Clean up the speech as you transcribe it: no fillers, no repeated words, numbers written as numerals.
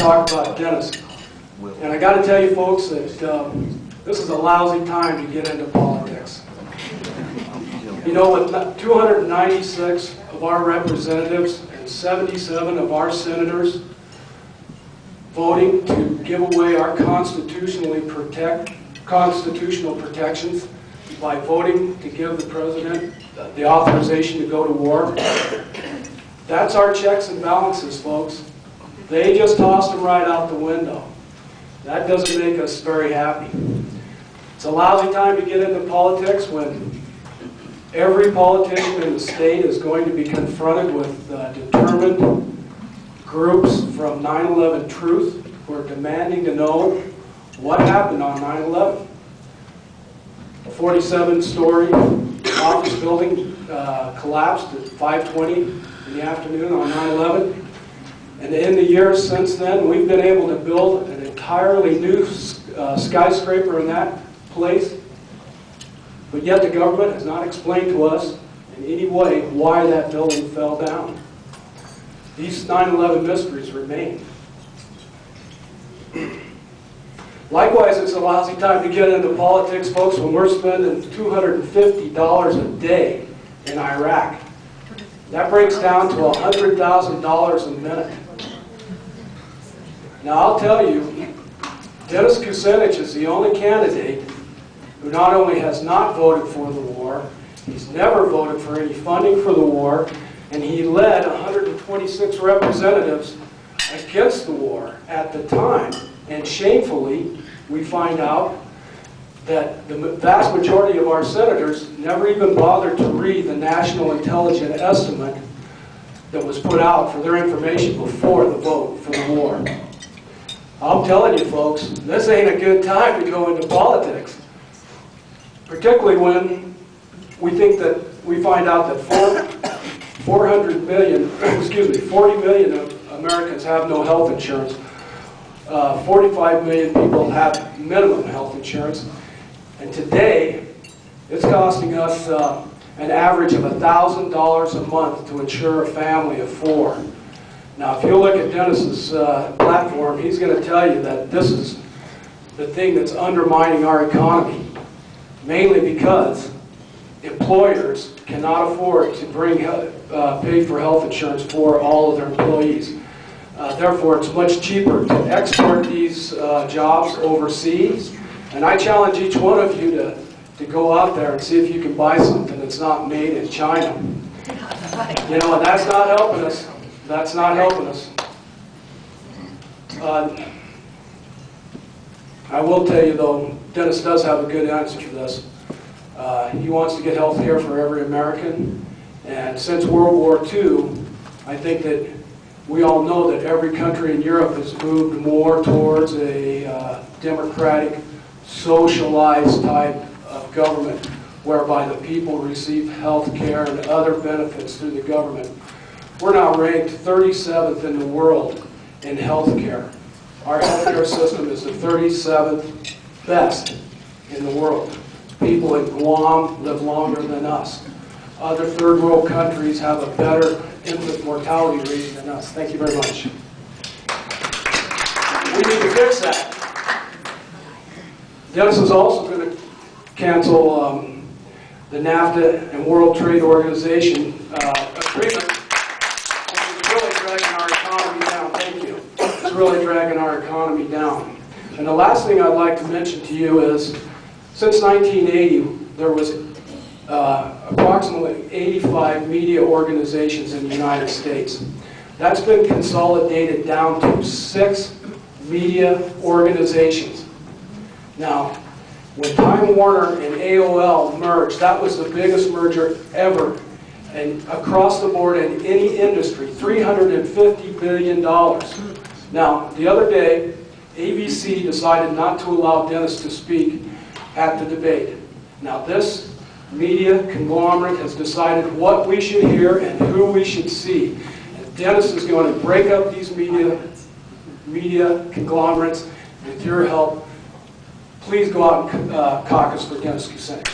talk about Dennis. And I got to tell you folks that this is a lousy time to get into politics. You know, with 296 of our representatives and 77 of our senators voting to give away our constitutional protections by voting to give the president the authorization to go to war, that's our checks and balances, folks. They just tossed them right out the window. That doesn't make us very happy. It's a lousy time to get into politics when every politician in the state is going to be confronted with determined groups from 9/11 Truth who are demanding to know what happened on 9/11. A 47-story office building collapsed at 5:20 in the afternoon on 9/11. And in the years since then, we've been able to build an entirely new skyscraper in that place. But yet the government has not explained to us in any way why that building fell down. These 9/11 mysteries remain. Likewise, it's a lousy time to get into politics, folks, when we're spending $250 a day in Iraq. That breaks down to $100,000 a minute. Now, I'll tell you, Dennis Kucinich is the only candidate who not only has not voted for the war, he's never voted for any funding for the war, and he led 126 representatives against the war at the time. And shamefully, we find out that the vast majority of our senators never even bothered to read the National Intelligence Estimate that was put out for their information before the vote for the war. I'm telling you folks, this ain't a good time to go into politics. Particularly when we find out that 40 million of Americans have no health insurance. 45 million people have minimum health insurance. And today, it's costing us an average of $1,000 a month to insure a family of 4. Now, if you look at Dennis's platform, he's going to tell you that this is the thing that's undermining our economy, mainly because employers cannot afford to pay for health insurance for all of their employees. Therefore, it's much cheaper to export these jobs overseas. And I challenge each one of you to go out there and see if you can buy something that's not made in China. You know, and that's not helping us. That's not helping us. I will tell you, though, Dennis does have a good answer for this. He wants to get health care for every American. And since World War II, I think that we all know that every country in Europe has moved more towards a democratic, socialized type of government whereby the people receive health care and other benefits through the government. We're now ranked 37th in the world in health care. Our health care system is the 37th best in the world. People in Guam live longer than us. Other third world countries have a better infant mortality rate than us. Thank you very much. We need to fix that. Dennis is also going to cancel the NAFTA and World Trade Organization agreement, which is really dragging our economy down. Thank you. It's really dragging our economy down. And the last thing I'd like to mention to you is, since 1980, there was approximately 85 media organizations in the United States. That's been consolidated down to 6 media organizations. Now, when Time Warner and AOL merged, that was the biggest merger ever, and across the board in any industry, $350 billion. Now, the other day, ABC decided not to allow Dennis to speak at the debate. Now, this media conglomerate has decided what we should hear and who we should see. And Dennis is going to break up these media conglomerates. With your help, please go out and caucus for Dennis Kucinich.